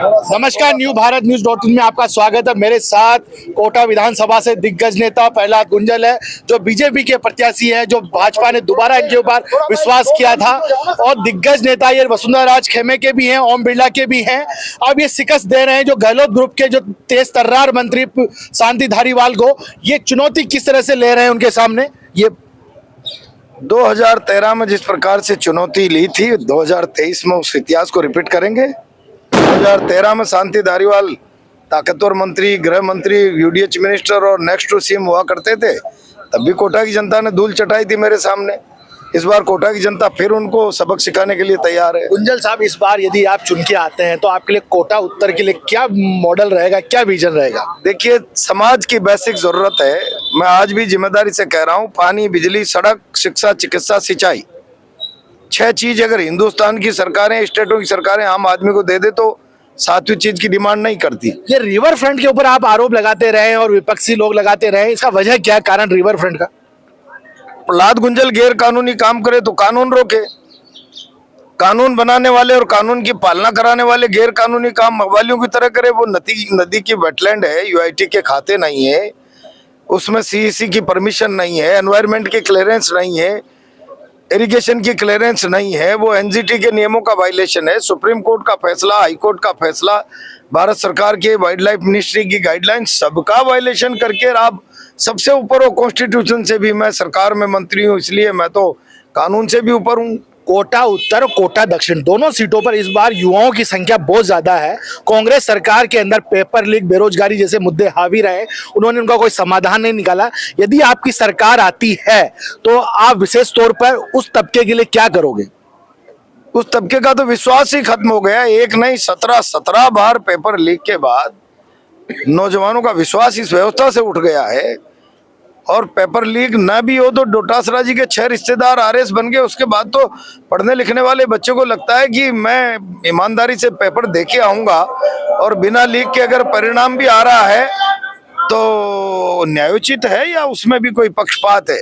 नमस्कार, न्यू भारत न्यूज़.in में आपका स्वागत है। मेरे साथ कोटा विधानसभा से दिग्गज नेता प्रहलाद गुंजल है, जो बीजेपी के प्रत्याशी है, जो भाजपा ने दोबारा इनके ऊपर विश्वास किया था। और दिग्गज नेता ये वसुंधरा राज खेमे के भी हैं, ओम बिरला के भी हैं। अब ये शिकस्त दे रहे हैं जो गहलोत ग्रुप के जो तेज तर्रार मंत्री शांति धारीवाल को। ये चुनौती किस तरह से ले रहे हैं उनके सामने? ये 2013 में जिस प्रकार से चुनौती ली थी, 2023 में उस इतिहास को रिपीट करेंगे। 2013 में शांति धारीवाल ताकतवर मंत्री, गृह मंत्री, यूडीएच मिनिस्टर और नेक्स्ट टू सीएम हुआ करते थे। तब भी कोटा की जनता ने धूल चटाई थी मेरे सामने। इस बार कोटा की जनता फिर उनको सबक सिखाने के लिए तैयार है। गुंजल साहब, इस बार यदि आप चुन के आते हैं तो आपके लिए कोटा उत्तर के लिए क्या मॉडल रहेगा, क्या विजन रहेगा? देखिए, समाज की बेसिक जरूरत है, मैं आज भी जिम्मेदारी से कह रहा हूँ, पानी, बिजली, सड़क, शिक्षा, चिकित्सा, सिंचाई, 6 चीज अगर हिंदुस्तान की सरकारें, स्टेटों की सरकारें आम आदमी को दे दे तो 7वीं चीज की डिमांड नहीं करती। ये रिवर फ्रंट के ऊपर आप आरोप लगाते रहे और विपक्षी लोग लगाते रहे, इसका वजह क्या है, कारण रिवर फ्रंट का? प्रहलाद गुंजल गैर कानूनी काम करे तो कानून रोके। कानून बनाने वाले और कानून की पालना कराने वाले गैर कानूनी काम मवालियों की तरह करे। वो नदी की वेटलैंड है, यूआईटी के खाते नहीं है, उसमें सीईसी की परमिशन नहीं है, एनवायरमेंट की क्लियरेंस नहीं है, इरिगेशन की क्लियरेंस नहीं है, वो एनजीटी के नियमों का वायलेशन है। सुप्रीम कोर्ट का फैसला, हाई कोर्ट का फैसला, भारत सरकार के वाइल्ड लाइफ मिनिस्ट्री की गाइडलाइन, सबका वायलेशन करके आप सबसे ऊपर हो। कॉन्स्टिट्यूशन से भी, मैं सरकार में मंत्री हूँ इसलिए मैं तो कानून से भी ऊपर हूँ। कोटा उत्तर, कोटा दक्षिण, दोनों सीटों पर इस बार युवाओं की संख्या बहुत ज्यादा है। कांग्रेस सरकार के अंदर पेपर लीक, बेरोजगारी जैसे मुद्दे हावी रहे, उन्होंने उनका कोई समाधान नहीं निकाला। यदि आपकी सरकार आती है तो आप विशेष तौर पर उस तबके के लिए क्या करोगे? उस तबके का तो विश्वास ही खत्म हो गया। एक नहीं 17 बार पेपर लीक के बाद नौजवानों का विश्वास इस व्यवस्था से उठ गया है। और पेपर लीक न भी हो तो डोटासरा जी के 6 रिश्तेदार आरएस बन गए। उसके बाद तो पढ़ने लिखने वाले बच्चों को लगता है कि मैं ईमानदारी से पेपर दे के आऊंगा और बिना लीक के अगर परिणाम भी आ रहा है तो न्यायोचित है या उसमें भी कोई पक्षपात है।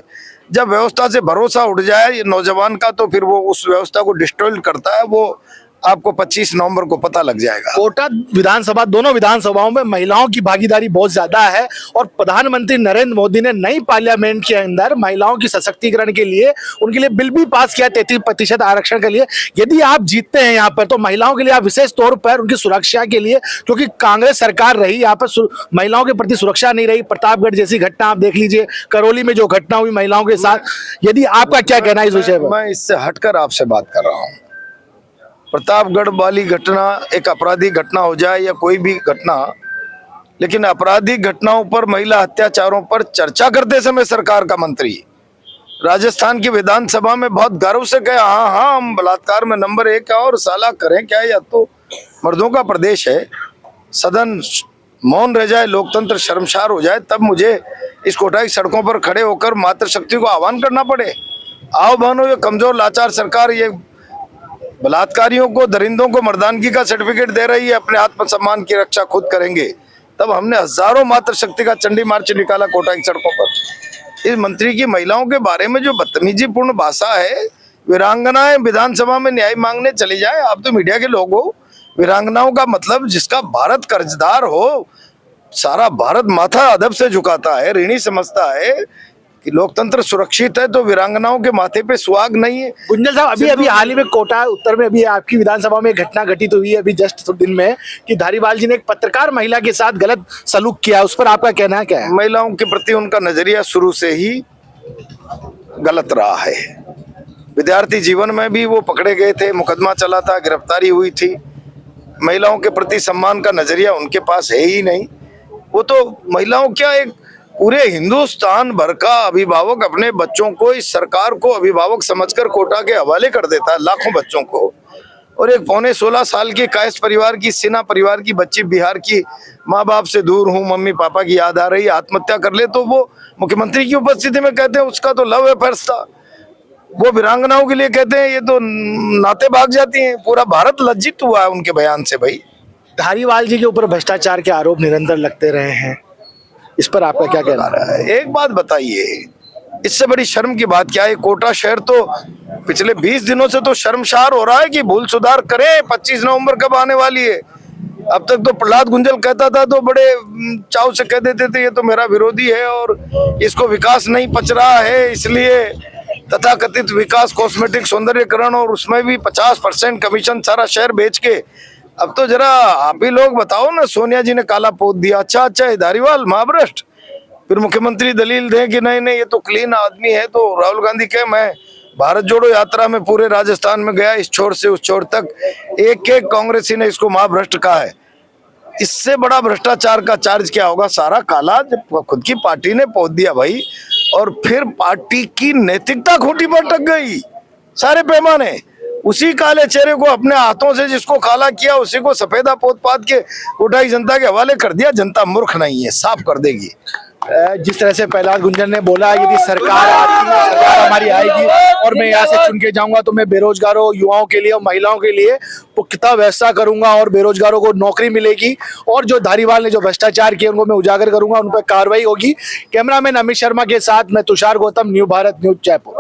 जब व्यवस्था से भरोसा उठ जाए नौजवान का तो फिर वो उस व्यवस्था को डिस्ट्रॉय करता है। वो आपको 25 नवंबर को पता लग जाएगा। कोटा विधानसभा, दोनों विधानसभाओं में महिलाओं की भागीदारी बहुत ज्यादा है और प्रधानमंत्री नरेंद्र मोदी ने नई पार्लियामेंट के अंदर महिलाओं की सशक्तिकरण के लिए उनके लिए बिल भी पास किया 33% आरक्षण के लिए। यदि आप जीतते हैं यहाँ पर तो महिलाओं के लिए आप विशेष तौर पर उनकी सुरक्षा के लिए, क्योंकि कांग्रेस सरकार रही यहाँ पर महिलाओं के प्रति सुरक्षा नहीं रही। प्रतापगढ़ जैसी घटना आप देख लीजिए, करौली में जो घटना हुई महिलाओं के साथ, यदि आपका क्या कहना है इस विषय पर? मैं इससे हटकर आपसे बात कर रहा हूँ। प्रतापगढ़ वाली घटना एक आपराधिक घटना हो जाए या कोई भी घटना, लेकिन आपराधिक घटनाओं पर, महिला अत्याचारों पर चर्चा करते समय सरकार का मंत्री राजस्थान की विधानसभा में बहुत गर्व से कहे, हाँ हम बलात्कार में नंबर 1 है और साला करें क्या, या तो मर्दों का प्रदेश है। सदन मौन रह जाए, लोकतंत्र शर्मसार हो जाए, तब मुझे इस कोटा की सड़कों पर खड़े होकर मातृशक्ति को आह्वान करना पड़े। आओ बहनों, ये कमजोर लाचार सरकार ये बलात्कारियों को, दरिंदों को मर्दानगी का सर्टिफिकेट दे रही है, अपने आत्मसम्मान की रक्षा खुद करेंगे। तब हमने हजारों मातृशक्ति का चंडी मार्च निकाला कोटा की सड़कों पर। इस मंत्री की महिलाओं के बारे में जो बदतमीजीपूर्ण भाषा है, वीरांगनाएं विधानसभा में न्याय मांगने चली जाए। आप तो मीडिया के लोग हो। वीरांगनाओं का मतलब जिसका भारत कर्जदार हो, सारा भारत माथा अदब से झुकाता है, ऋणी समझता है कि लोकतंत्र सुरक्षित है, तो वीरांगनाओं के माथे पे सुहाग नहीं है। गुंजल साहब, अभी हाल ही में कोटा उत्तर में अभी आपकी विधानसभा में एक घटना घटित हुई है अभी जस्ट दिन में, कि धारीवाल जी ने एक पत्रकार महिला के साथ गलत सलूक किया, उस पर आपका कहना क्या है? महिलाओं के प्रति उनका नजरिया शुरू से ही गलत रहा है। विद्यार्थी जीवन में भी वो पकड़े गए थे, मुकदमा चला था, गिरफ्तारी हुई थी। महिलाओं के प्रति सम्मान का नजरिया उनके पास है ही नहीं। वो तो महिलाओं क्या, एक पूरे हिंदुस्तान भर का अभिभावक अपने बच्चों को, इस सरकार को अभिभावक समझकर कोटा के हवाले कर देता है, लाखों बच्चों को। और एक 15-16 साल की कायस्थ परिवार की, सिन्हा परिवार की बच्ची, बिहार की, माँ बाप से दूर हूँ, मम्मी पापा की याद आ रही, आत्महत्या कर ले, तो वो मुख्यमंत्री की उपस्थिति में कहते हैं उसका तो लव अफेयर था। वो वीरांगनाओं के लिए कहते हैं ये तो नाते भाग जाती हैं। पूरा भारत लज्जित हुआ है उनके बयान से। भाई, धारीवाल जी के ऊपर भ्रष्टाचार के आरोप निरंतर लगते रहे हैं, इस पर आपका क्या कहना है? एक बात बताइए, इससे बड़ी शर्म की बात क्या है? कोटा शहर तो पिछले 20 दिनों से तो शर्मसार हो रहा है कि भूल सुधार करें। 25 नवंबर कब आने वाली है? अब तक तो प्रहलाद गुंजल कहता था तो बड़े चाव से कह देते थे ये तो मेरा विरोधी है और इसको विकास नहीं पच रहा है, इसलिए तथाकथित विकास कॉस्मेटिक सौंदर्यकरण और उसमें भी 50% कमीशन सारा शहर बेच के। अब तो जरा आप ही लोग बताओ ना, सोनिया जी ने काला पोत दिया, अच्छा है धारीवाल महाभ्रष्ट। फिर मुख्यमंत्री दलील दें कि नहीं नहीं ये तो क्लीन आदमी है, तो राहुल गांधी कहे मैं भारत जोड़ो यात्रा में पूरे राजस्थान में गया, इस छोर से उस छोर तक एक एक कांग्रेसी ने इसको महाभ्रष्ट कहा है। इससे बड़ा भ्रष्टाचार का चार्ज क्या होगा? सारा काला जब खुद की पार्टी ने पोत दिया भाई, और फिर पार्टी की नैतिकता खूंटी पर टक गई सारे पैमाने। उसी काले चेहरे को अपने हाथों से जिसको काला किया उसी को सफेदा पोत पात के कोटाई जनता के हवाले कर दिया। जनता मूर्ख नहीं है, साफ कर देगी। जिस तरह से प्रहलाद गुंजन ने बोला यदि सरकार आती है, सरकार हमारी आएगी और मैं यहाँ से चुन के जाऊंगा तो मैं बेरोजगारों युवाओं के लिए और महिलाओं के लिए पुख्ता व्यवस्था करूंगा और बेरोजगारों को नौकरी मिलेगी, और जो धारीवाल ने जो भ्रष्टाचार किए उनको मैं उजागर करूंगा, उन पर कार्रवाई होगी। कैमरामैन अमित शर्मा के साथ मैं तुषार गौतम, न्यू भारत न्यूज जयपुर।